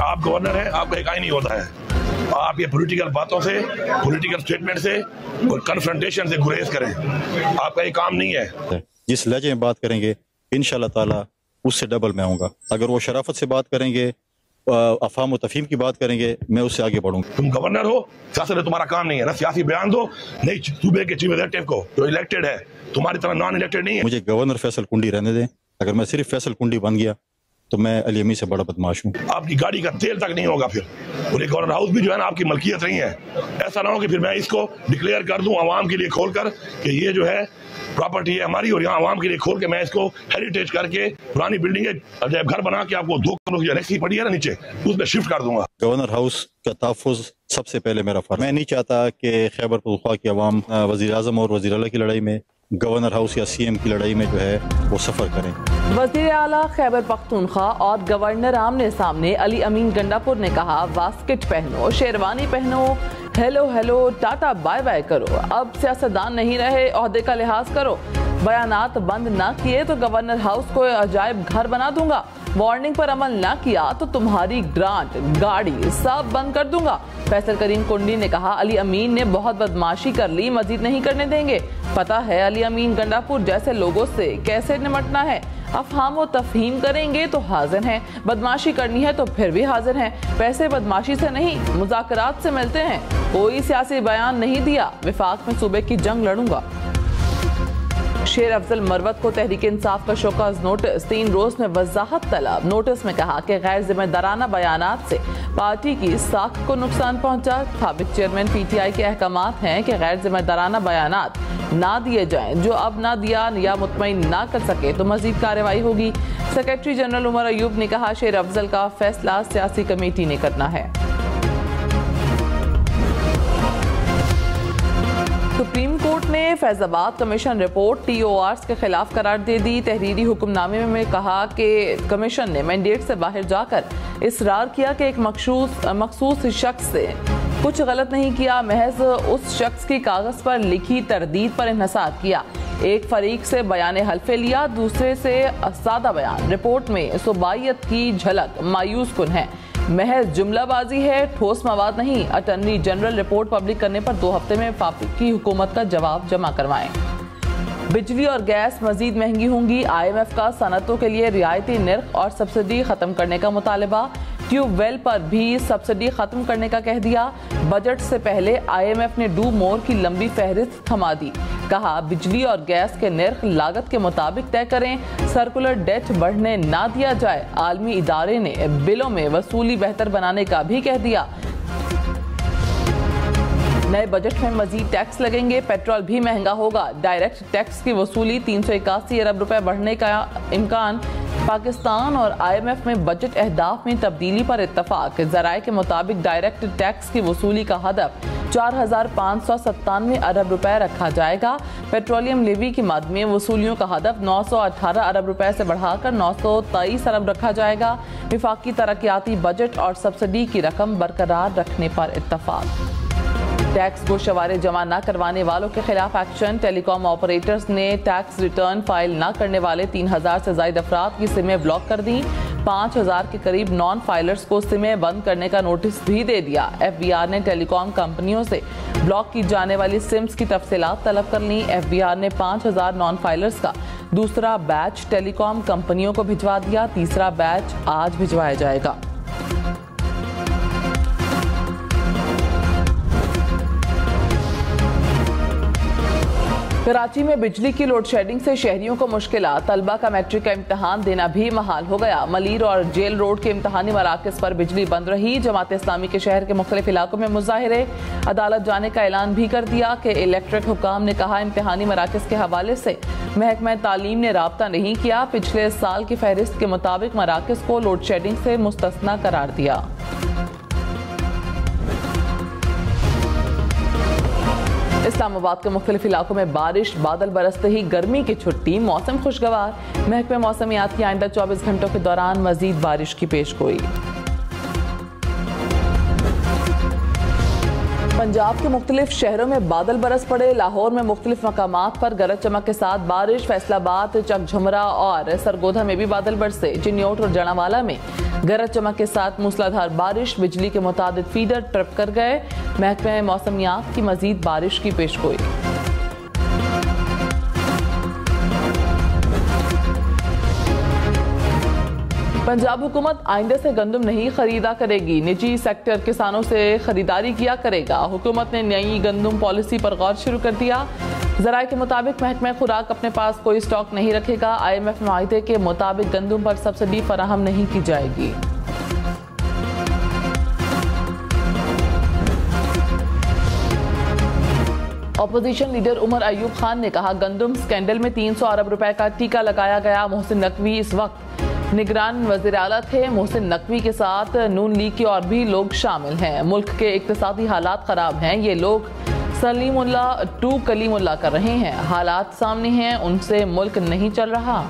आप गवर्नर हैं, आपका एक आईनी होता है। आप ये पॉलिटिकल बातों से, पॉलिटिकल स्टेटमेंट से और कन्फ्रंटेशन से गुरेज करें, आपका ये काम नहीं है। जिस लहजे में बात करेंगे इंशाल्लाह ताला उससे डबल मैं आऊँगा। अगर वो शराफत से बात करेंगे, अफाम और तफहीम की बात करेंगे, मैं उससे आगे बढ़ूंगा। तुम गवर्नर हो, सियासत तुम्हारा काम नहीं है ना, सियासी बयान दो नहीं सूबे के चीफ एग्जीक्यूटिव को जो इलेक्टेड है, तुम्हारी तरह नॉन इलेक्टेड नहीं है। मुझे गवर्नर फैसल कुंडी रहने दें। अगर मैं सिर्फ फैसल कुंडी बन गया तो मैं अली अमीन से बड़ा बदमाश हूँ। आपकी गाड़ी का तेल तक नहीं होगा फिर, और ये गवर्नर हाउस भी जो है ना आपकी मलकियत नहीं है। ऐसा ना हो कि फिर मैं इसको डिक्लेयर कर दूं आवाम के लिए खोल कर कि ये जो है प्रॉपर्टी है हमारी, और यहाँ आवाम के लिए खोल के मैं इसको हेरिटेज करके पुरानी बिल्डिंग है घर बना के आपको 2 करोड़ की एनेक्सी पड़ी है ना नीचे, उसमें शिफ्ट कर दूंगा। गवर्नर हाउस का तहफ़्फ़ुज़ सबसे पहले मेरा फर्ज। मैं नहीं चाहता कि खैबर पख्तूनख्वा की अवाम वज़ीर आज़म और वज़ीर आला की लड़ाई में, गवर्नर हाउस या CM की लड़ाई में जो है वो सफ़र करें। वज़ीर आला खैबर पख्तूनख्वा और गवर्नर आमने सामने। अली अमीन गंडापुर ने कहा, वास्किट पहनो, शेरवानी पहनो, hello hello tata bye bye करो। अब सियासतदान नहीं रहे, ओहदे का लिहाज करो। बयानात बंद ना किए तो गवर्नर हाउस को अजायब घर बना दूंगा। वार्निंग पर अमल ना किया तो तुम्हारी ग्रांट, गाड़ी सब बंद कर दूंगा। फैसल करीम कुंडी ने कहा, अली अमीन ने बहुत बदमाशी कर ली, मजीद नहीं करने देंगे। पता है अली अमीन गंडापुर जैसे लोगों से कैसे निपटना है। अफहाम व तफहीम करेंगे तो हाजिर हैं, बदमाशी करनी है तो फिर भी हाजिर हैं। पैसे बदमाशी से नहीं, मुज़ाकरात से मिलते हैं। कोई सियासी बयान नहीं दिया, विफाक में सूबे की जंग लड़ूंगा। शेर अफजल मरवत को तहरीक इंसाफ का शोकॉज नोटिस, 3 रोज में वजाहत तलब। नोटिस में कहा कि गैर जिम्मेदाराना बयानात से पार्टी की साख को नुकसान पहुंचा। साबिक चेयरमैन PTI के अहकामात हैं कि गैर जिम्मेदाराना बयानात ना दिए जाएं। जो अब ना दिया या मुतमईन ना कर सके तो मजीद कार्रवाई होगी। सेक्रेटरी जनरल उमर अयूब ने कहा, शेर अफजल का फैसला सियासी कमेटी ने करना है। सुप्रीम कोर्ट ने फैजाबाद कमीशन रिपोर्ट TORs के खिलाफ करार दे दी। तहरीरी हुक्मनामे में कहा कि कमीशन ने मैंडेट से बाहर जाकर इसरार किया कि एक मखसूस शख्स से कुछ गलत नहीं किया, महज उस शख्स की कागज पर लिखी तरदीद पर इन्हसार किया। एक फरीक से बयान हल्फे लिया, दूसरे से सादा बयान। रिपोर्ट में सूबाइयत की झलक मायूस कुन है, महज जुमलाबाजी है, ठोस मवाद नहीं। अटॉर्नी जनरल रिपोर्ट पब्लिक करने पर 2 हफ्ते में वफाकी हुकूमत का जवाब जमा करवाएं। बिजली और गैस मजीद महंगी होंगी। IMF का सनतों के लिए रियायती निर्ख और सब्सिडी खत्म करने का मुतालबा। ट्यूबवेल पर भी सब्सिडी खत्म करने का कह दिया। बजट से पहले IMF ने डू मोर की लंबी फहरिस्त थमा दी। कहा, बिजली और गैस के निर्ख लागत के मुताबिक तय करें, सर्कुलर डेट बढ़ने ना दिया जाए। आलमी इदारे ने बिलों में वसूली बेहतर बनाने का भी कह दिया। नए बजट में मजीद टैक्स लगेंगे, पेट्रोल भी महंगा होगा। डायरेक्ट टैक्स की वसूली 381 अरब रुपए बढ़ने का इम्कान। पाकिस्तान और IMF में बजट अहदाफ में तब्दीली पर इत्तफाक। ज़राए के मुताबिक डायरेक्ट टैक्स की वसूली का हदफ 4597 अरब रुपए रखा जाएगा। पेट्रोलियम लेवी की मद में वसूलियों का हदफ 918 अरब रुपए से बढ़ाकर 923 अरब रखा जाएगा। विफाकी तरक्याती बजट और सब्सिडी की रकम बरकरार रखने पर इत्तफाक। टैक्स गोशवारे जमा न करवाने वालों के खिलाफ एक्शन। टेलीकॉम ऑपरेटर्स ने टैक्स रिटर्न फाइल न करने वाले 3000 से ज्यादा अफराद की सिमें ब्लॉक कर दी। 5000 के करीब नॉन फाइलर्स को सिमें बंद करने का नोटिस भी दे दिया। FBR ने टेलीकॉम कंपनियों से ब्लॉक की जाने वाली सिम्स की तफसीलात तलब कर ली। FBR ने 5000 नॉन फाइलर्स का दूसरा बैच टेलीकॉम कंपनियों को भिजवा दिया। तीसरा बैच आज भिजवाया जाएगा। कराची में बिजली की लोड शेडिंग से शहरियों को मुश्किलात। तलबा का मैट्रिक का इम्तहान देना भी महाल हो गया। मलीर और जेल रोड के इम्तहानी मराकज पर बिजली बंद रही। जमात इस्लामी के शहर के मुख्तलिफ इलाकों में मुजाहिरे। अदालत जाने का ऐलान भी कर दिया कि इलेक्ट्रिक हुकाम ने कहा, इम्तहानी मराकज के हवाले से महकमा तालीम ने राब्ता नहीं किया। पिछले साल की फहरिस्त के मुताबिक मराकज को लोड शेडिंग से मुस्तस्ना करार दिया। इस्लामाबाद के मुख्तलिफ इलाकों में बारिश, बादल बरसते ही गर्मी की छुट्टी, मौसम खुशगवार। महकमे मौसमियात की आइंदा 24 घंटों के दौरान मजीद बारिश की पेशगोई। पंजाब के मुख्तलिफ शहरों में बादल बरस पड़े। लाहौर में मुख्तलिफ मकामात पर गरज चमक के साथ बारिश। फैसलाबाद, चकझुमरा और सरगोधा में भी बादल बरसे। चिन्योट और जनावाला में गरज चमक के साथ मूसलाधार बारिश। बिजली के मुताबिक फीडर ट्रिप कर गए। महकमे मौसमियात की मजीद बारिश की पेशगोई। पंजाब हुकूमत आइंदे से गंदम नहीं खरीदा करेगी। निजी सेक्टर किसानों से खरीदारी किया करेगा। हुकूमत ने नई गंदम पॉलिसी पर गौर शुरू कर दिया। जराये के मुताबिक महकमा खुराक अपने पास कोई स्टॉक नहीं रखेगा। IMF माहिदे के मुताबिक गंदम पर सब्सिडी फराहम नहीं की जाएगी। अपोजिशन लीडर उमर अयूब खान ने कहा, गंदम स्कैंडल में 300 अरब रुपए का टीका लगाया गया। मोहसिन नकवी इस वक्त निगरान वज़ीर आला थे। मोहसिन नकवी के साथ नून लीग के और भी लोग शामिल हैं। मुल्क के इक्तिसादी हालात खराब हैं। ये लोग सलीमुल्लाह टू कलीमुल्लाह कर रहे हैं। हालात सामने हैं, उनसे मुल्क नहीं चल रहा।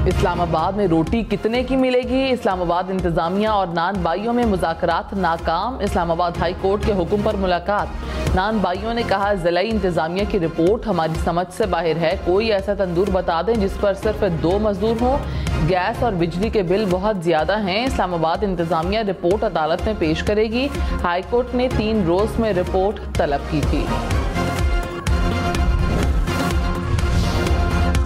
इस्लामाबाद में रोटी कितने की मिलेगी? इस्लामाबाद इंतजामिया और नान बाइयों में मुज़ाकरात नाकाम। इस्लामाबाद हाई कोर्ट के हुक्म पर मुलाकात। नान बाइयों ने कहा, ज़िलाई इंतजामिया की रिपोर्ट हमारी समझ से बाहर है। कोई ऐसा तंदूर बता दें जिस पर सिर्फ 2 मजदूर हों। गैस और बिजली के बिल बहुत ज्यादा हैं। इस्लामाबाद इंतजामिया रिपोर्ट अदालत में पेश करेगी। हाई कोर्ट ने 3 रोज में रिपोर्ट तलब की थी।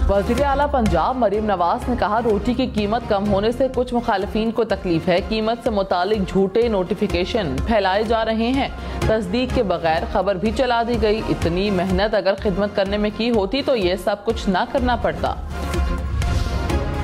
वज़ीर आला पंजाब मरीम नवाज ने कहा, रोटी की कीमत कम होने से कुछ मुखालिफिन को तकलीफ है। कीमत से मुतालिक झूठे नोटिफिकेशन फैलाए जा रहे हैं। तस्दीक के बगैर खबर भी चला दी गई। इतनी मेहनत अगर खिदमत करने में की होती तो ये सब कुछ ना करना पड़ता।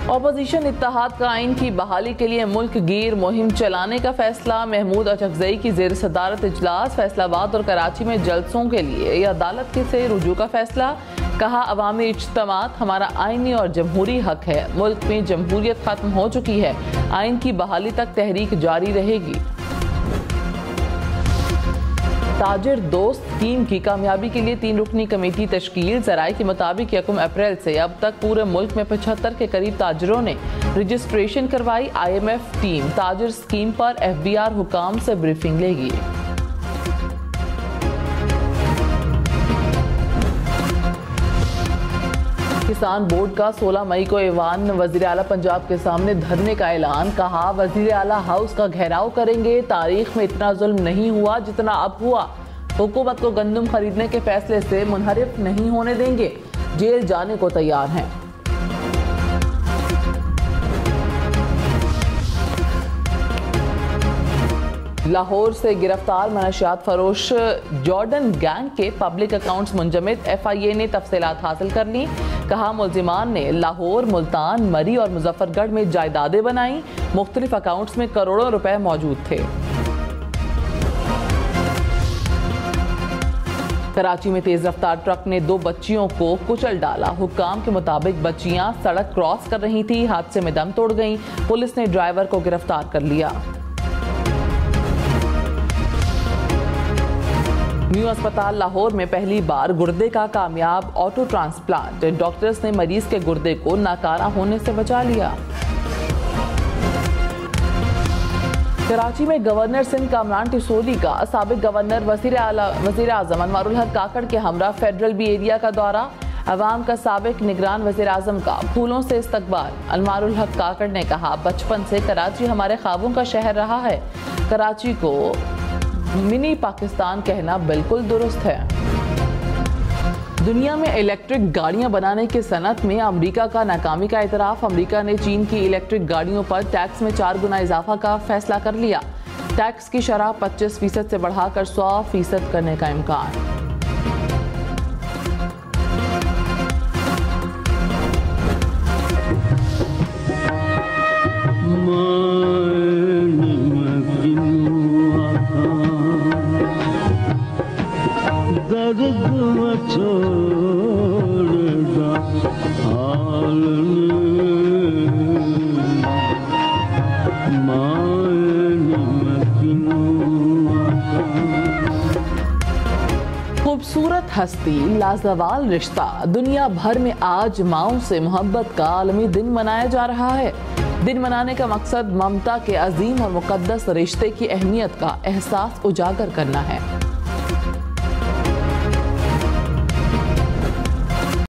अपोजिशन इत्तेहाद कायम की बहाली के लिए मुल्क गिर मुहिम चलाने का फैसला। महमूद अचकजई की जेर सदारत इजलास। फैसलाबाद और कराची में जलसों के लिए अदालत से रुजू का फैसला। कहा, अवामी इज्तिमात हमारा आईनी और जमहूरी हक है। मुल्क में जमहूरियत खत्म हो चुकी है। आइन की बहाली तक तहरीक जारी रहेगी। ताजिर दोस्त स्कीम की कामयाबी के लिए 3 रुकनी कमेटी तश्कील। जराये के मुताबिक 1 अप्रैल से अब तक पूरे मुल्क में 75 के करीब ताजिरों ने रजिस्ट्रेशन करवाई। IMF टीम ताजिर स्कीम पर FBR हुकाम से ब्रीफिंग लेगी। किसान बोर्ड का 16 मई को ऐवान वज़ीर आला पंजाब के सामने धरने का ऐलान। कहा, वज़ीर आला हाउस का घेराव करेंगे। तारीख में इतना जुल्म नहीं हुआ जितना अब हुआ। हुकूमत को गंदम खरीदने के फैसले से मुनहरिफ नहीं होने देंगे। जेल जाने को तैयार हैं। लाहौर से गिरफ्तार मनशियात फरोश जॉर्डन गैंग के पब्लिक अकाउंट्स मुंजमद। FIA ने तफसीलात हासिल कर ली। कहा, मुल्जिमान ने लाहौर, मुल्तान, मरी और मुजफ्फरगढ़ में जायदादें बनाई। मुख्तलिफ अकाउंट्स में करोड़ों रुपए मौजूद थे। कराची में तेज रफ्तार ट्रक ने 2 बच्चियों को कुचल डाला। हुक्काम के मुताबिक बच्चियां सड़क क्रॉस कर रही थी। हादसे में दम तोड़ गईं। पुलिस ने ड्राइवर को गिरफ्तार कर लिया। न्यू अस्पताल लाहौर में पहली बार गुर्दे का कामयाब ऑटो ट्रांसप्लांट। डॉक्टर्स ने मरीज के गुर्दे को नाकारा होने से बचा लिया। कराची में गवर्नर सिंध कामरान टिसोली का साबिक गवर्नर वज़ीर आज़म अनवारुल हक काकड़ के हमरा फेडरल बी एरिया का दौरा। अवाम का साबिक निगरान वज़ीर आज़म का फूलों से इस्तकबाल। अनवारुल हक काकड़ ने कहा, बचपन से कराची हमारे ख्वाबों का शहर रहा है। कराची को मिनी पाकिस्तान कहना बिल्कुल दुरुस्त है। दुनिया में इलेक्ट्रिक गाड़ियां बनाने की सनत में अमेरिका का नाकामी का एतराफ़। अमेरिका ने चीन की इलेक्ट्रिक गाड़ियों पर टैक्स में 4 गुना इजाफा का फैसला कर लिया। टैक्स की शरह 25% से बढ़ाकर 100% करने का इम्कान। खूबसूरत हस्ती, लाजवाल रिश्ता। दुनिया भर में आज माओं से मोहब्बत का आलमी दिन मनाया जा रहा है। दिन मनाने का मकसद ममता के अजीम और मुकद्दस रिश्ते की अहमियत का एहसास उजागर करना है।